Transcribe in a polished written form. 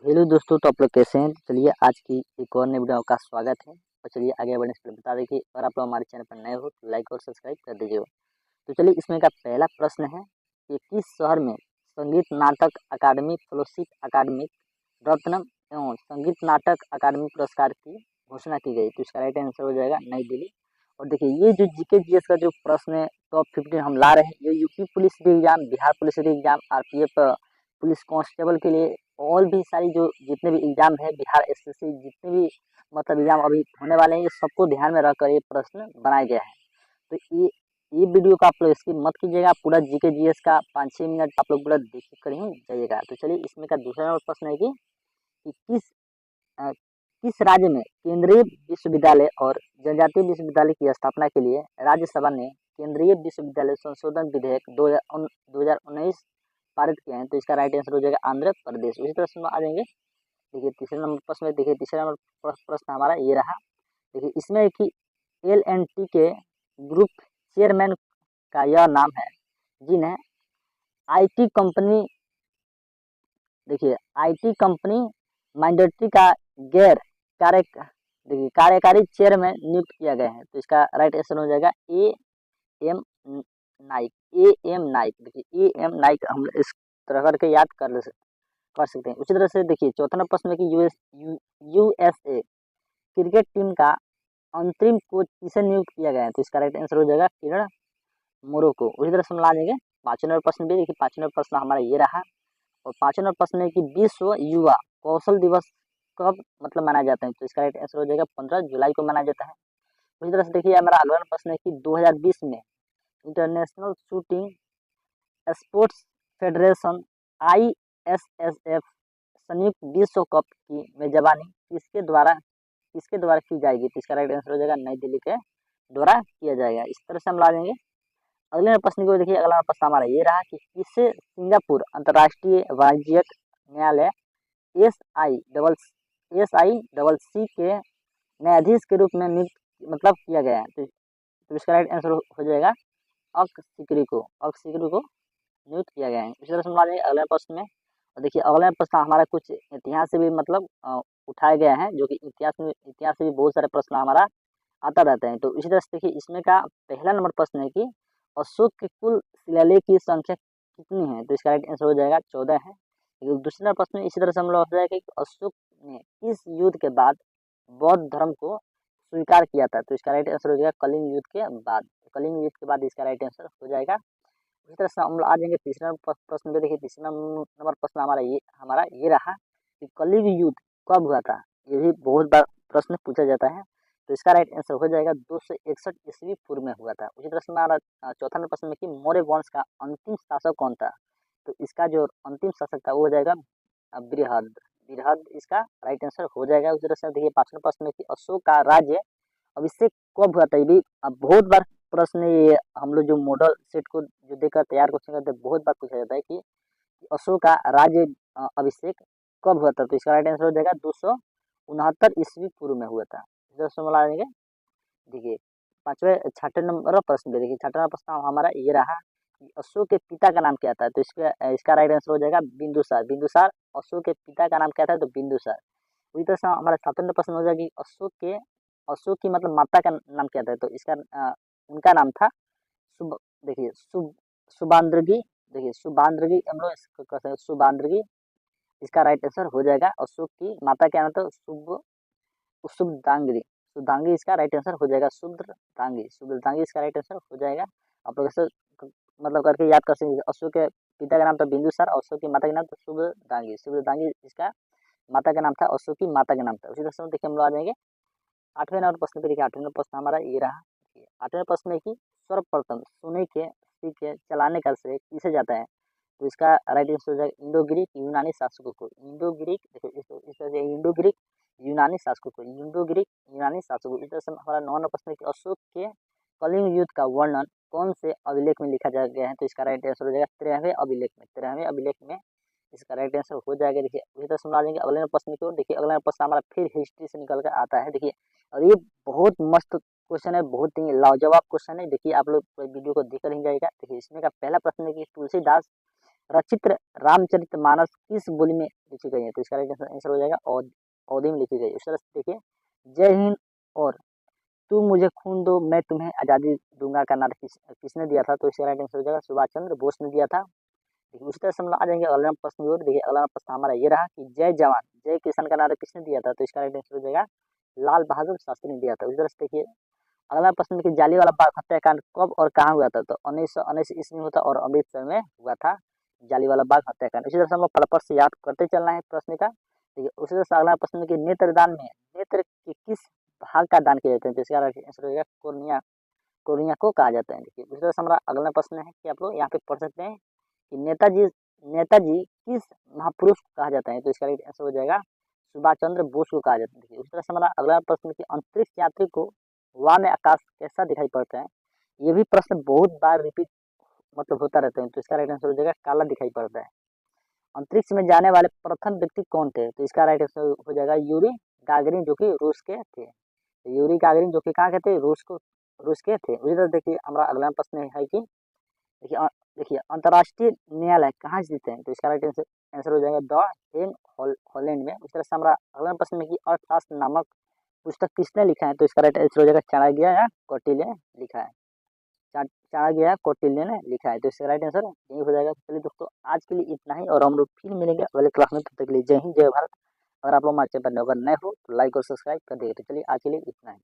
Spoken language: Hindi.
हेलो दोस्तों, तो आप लोग कैसे हैं? चलिए आज की एक और नई वीडियो का स्वागत है। और चलिए आगे बढ़ने से पहले बता दें कि अगर आप लोग हमारे चैनल पर नए हो तो लाइक और सब्सक्राइब कर दीजिए। तो चलिए इसमें का पहला प्रश्न है कि किस शहर में संगीत नाटक अकादमी फेलोशिप अकादमिक रत्न एवं संगीत नाटक अकादमी पुरस्कार की घोषणा की गई? तो इसका राइट आंसर हो जाएगा नई दिल्ली। और देखिए ये जो जीके जीएस का जो प्रश्न है टॉप 15 हम ला रहे हैं, ये UP police exam, Bihar police exam, RPF police constable के लिए और भी सारी जो जितने भी एग्जाम है, बिहार एसएससी जितने भी मतलब एग्जाम अभी होने वाले हैं, ये सबको ध्यान में रखकर ये प्रश्न बनाया गया है। तो ये वीडियो का आप लोग स्किप मत कीजिएगा, पूरा जीके जीएस का 5-6 मिनट आप लोग पूरा देख कर ही जाइएगा। तो चलिए इसमें का दूसरा नंबर प्रश्न है कि अ, किस राज्य में केंद्रीय विश्वविद्यालय और जनजातीय विश्वविद्यालय की स्थापना के लिए राज्यसभा ने केंद्रीय विश्वविद्यालय संशोधन विधेयक 2019 पारित किया है? तो इसका राइट आंसर हो जाएगा आंध्र प्रदेश। उसी तरह से हम आ जाएंगे। देखिए तीसरे नंबर प्रश्न में, देखिए तीसरा नंबर प्रश्न हमारा ये रहा। देखिए इसमें है कि एल&टी के ग्रुप चेयरमैन का यह नाम है जिन्हें आईटी कंपनी, देखिए आईटी कंपनी माइंडट्री का गैर कार्य देखिए कार्यकारी चेयरमैन नियुक्त किया गया है। तो इसका राइट आंसर हो जाएगा A M Naik. A M Naik, देखिए ए एम नाइक हम इस तरह करके याद कर सकते हैं। उसी तरह से देखिए चौथा नंबर प्रश्न में कि यूएसए क्रिकेट टीम का अंतरिम कोच किसे नियुक्त किया गया है? तो इसका राइट आंसर हो जाएगा किरण मोरोको। उसी तरह से हम ला देंगे पांचवें नंबर प्रश्न भी। देखिए पांचवें नंबर प्रश्न हमारा ये रहा। और पांचवें नंबर प्रश्न है कि विश्व युवा कौशल दिवस कब मतलब मनाया जाता है? तो इसका राइट आंसर हो जाएगा 15 जुलाई को मनाया जाता है। उसी तरह से देखिए हमारा अगला प्रश्न है कि 2020 में international shooting sports federation ISSF संयुक्त विश्व कप की मेजबानी किसके द्वारा की जाएगी? तो इसका राइट आंसर हो जाएगा नई दिल्ली के द्वारा किया जाएगा। इस तरह से हम ला देंगे अगले प्रश्न को। देखिए अगला प्रश्न हमारा ये रहा कि किसे सिंगापुर अंतर्राष्ट्रीय वाणिज्यिक न्यायालय एस आई डबल सी के न्यायाधीश के रूप में नियुक्त मतलब किया गया है? तो इसका राइट आंसर हो जाएगा अक सिकरी को नियुक्त किया गया है। इसी तरह से हम ला देंगे अगले प्रश्न में। और देखिए अगला प्रश्न हमारा कुछ इतिहास से भी मतलब उठाया गया है, जो कि इतिहास से भी बहुत सारे प्रश्न हमारा आता रहता है। तो इसी तरह से देखिए इसमें का पहला नंबर प्रश्न है कि अशोक के कुल शिलालेख की संख्या कितनी है? तो इसका राइट आंसर हो जाएगा 14 है। दूसरा नंबर प्रश्न इसी तरह से हम लोग हो जाएगा कि अशोक ने किस युद्ध के बाद बौद्ध धर्म को स्वीकार किया था? तो इसका राइट आंसर हो जाएगा कलिंग युद्ध के बाद। कलिंग युद्ध के बाद इसका राइट आंसर हो जाएगा। इसी तरह से हम लोग आ जाएंगे तीसरा प्रश्न पे। देखिए तीसरा नंबर प्रश्न हमारा ये रहा कि कलिंग युद्ध कब हुआ था? ये भी बहुत बार प्रश्न पूछा जाता है। तो इसका राइट आंसर हो जाएगा 261 ईस्वी पूर्व में हुआ था। उसी तरह से हमारा चौथा नंबर प्रश्न में कि मौर्य वंश का अंतिम शासक कौन था? तो इसका जो अंतिम शासक था वो हो जाएगा बृहद। बृहद इसका राइट आंसर हो जाएगा। उसी तरह से देखिए पांचवें प्रश्न में कि अशोक का राज्य अभिषेक कब हुआ था? ये भी बहुत बार प्रश्न ये हम लोग जो मॉडल सेट को जो देकर तैयार क्वेश्चन करते हैं, बहुत बार पूछा जाता है कि अशोक का राज्य अभिषेक कब हुआ था? तो इसका राइट आंसर हो जाएगा 269 ईस्वी पूर्व में हुआ था। मिला देंगे। देखिए पांचवें छठे नंबर प्रश्न पे, देखिए छठा प्रश्न हमारा ये रहा कि अशोक के पिता का नाम क्या था? तो इसका राइट आंसर हो जाएगा बिंदुसार। बिंदुसार अशोक के पिता का नाम क्या था? तो बिंदुसार। उसी तरह से हमारा सातवें नंबर प्रश्न हो जाएगा कि अशोक की मतलब माता का नाम क्या था? तो उनका नाम था सुब देखिए सुबान्द्रगी। देखिए सुबान्द्रगी हम लोग इसको कहते हैं सुबान्द्रगी। इसका राइट आंसर हो जाएगा। अशोक की माता क्या नाम था? शुभदांगी। शुभदांगी इसका राइट आंसर हो जाएगा। शुभदांगी इसका राइट आंसर हो जाएगा। आप लोग ऐसे मतलब करके याद कर सकते हैं। अशोक के पिता का नाम था बिंदुसार, अशोक की माता का नाम था शुभदांगी। शुभदांगी इसका माता का नाम था, अशोक की माता का नाम था। उसी तरह से देखिए हम लोग आ जाएंगे आठवें नंबर प्रश्न पे। देखिए आठवें नंबर प्रश्न हमारा ये रहा। आठवें प्रश्न में कि सर्वप्रथम सोने के सिक्के चलाने का श्रेय किसे जाता है? तो इसका राइट आंसर हो जाएगा इंडो ग्रीक यूनानी शासकों को। इंडो ग्रीक देखिए इस तरह से इंडो ग्रीक यूनानी शासकों को। इंडो ग्रीक यूनानी शासकों। इस तरह से हमारा 9वां प्रश्न है कि अशोक के कलिंग युद्ध का वर्णन कौन से अभिलेख में लिखा गया है? तो इसका राइट आंसर हो जाएगा 13वें अभिलेख में। 13वें अभिलेख में इसका राइट आंसर हो जाएगा। देखिए उसी तरह सुना देंगे अगले प्रश्न की ओर। देखिए अगला प्रश्न हमारा फिर हिस्ट्री से निकल कर आता है। देखिए और ये बहुत मस्त क्वेश्चन है, बहुत ही लाजवाब क्वेश्चन है। देखिए आप लोग वीडियो को देखकर ही जाएगा। देखिए इसमें का पहला प्रश्न है कि तुलसीदास रचित रामचरितमानस किस बोली में लिखी गई है? तो इसका राइट आंसर हो जाएगा अवधी में लिखी गई। उस तरह से देखिए, जय हिंद और तुम मुझे खून दो मैं तुम्हें आज़ादी दूंगा का नारा किसने दिया था? तो इसका राइट आंसर हो जाएगा सुभाष चंद्र बोस ने दिया था। देखिए उसी तरह से हम लोग आ जाएंगे अगला प्रश्न की ओर। देखिए अगला प्रश्न हमारा ये रहा कि जय जवान जय किसान का नारा किसने दिया था? तो इसका राइट आंसर हो जाएगा लाल बहादुर शास्त्री ने दिया था। उसी तरह से देखिए अगला प्रश्न देखिए, जालियांवाला बाग हत्याकांड कब और कहाँ हुआ था? तो 1919 ईस्वी में हुआ था और अमृतसर में हुआ था जालियांवाला बाग हत्याकांड। इसी तरह से हम लोग पल से याद करते चलना है प्रश्न का। देखिए उसी तरह से अगला प्रश्न की नेत्रदान में नेत्र के किस भाग का दान किया जाता है? तो इसका आंसर हो जाएगा कोर्निया। कोर्निया को कहा जाता है। देखिए उसी तरह से हमारा अगला प्रश्न है कि आप लोग यहाँ पे पढ़ सकते हैं कि नेताजी नेताजी किस महापुरुष को कहा जाता है? तो इसका राइट आंसर हो जाएगा सुभाष चंद्र बोस को कहा जाता है। देखिए उसी तरह से हमारा अगला प्रश्न कि अंतरिक्ष यात्री को हवा में आकाश कैसा दिखाई पड़ता है? ये भी प्रश्न बहुत बार रिपीट मतलब होता रहता है। तो इसका राइट आंसर हो जाएगा काला दिखाई पड़ता है। अंतरिक्ष में जाने वाले प्रथम व्यक्ति कौन थे? तो इसका राइट आंसर हो जाएगा यूरी गागरिन जो कि रूस के थे। तो यूरी गागरिन जो कि कहाँ के थे? रूस के थे। उसी तरह देखिए हमारा अगला प्रश्न है कि देखिए अंतर्राष्ट्रीय न्यायालय कहाँ स्थित है? तो इसका राइट आंसर हो जाएगा द हेग हॉलैंड में। उस तरह से हमारा अगला प्रश्न है कि अर्थशास्त्र नामक पुस्तक किसने लिखा है? तो इसका राइट आंसर हो जाएगा चाणक्य या कौटिल्य ने लिखा है। चाणक्य या कौटिल्य ने लिखा है। तो इसका राइट आंसर यही हो जाएगा। चलिए दोस्तों आज के लिए इतना ही और हम लोग फिर मिलेंगे अगले क्लास में। तब तक के लिए जय हिंद जय भारत। अगर आप लोग हमारे चैनल पर अगर नए हो तो लाइक और सब्सक्राइब कर दीजिए। तो चलिए आज के लिए इतना ही।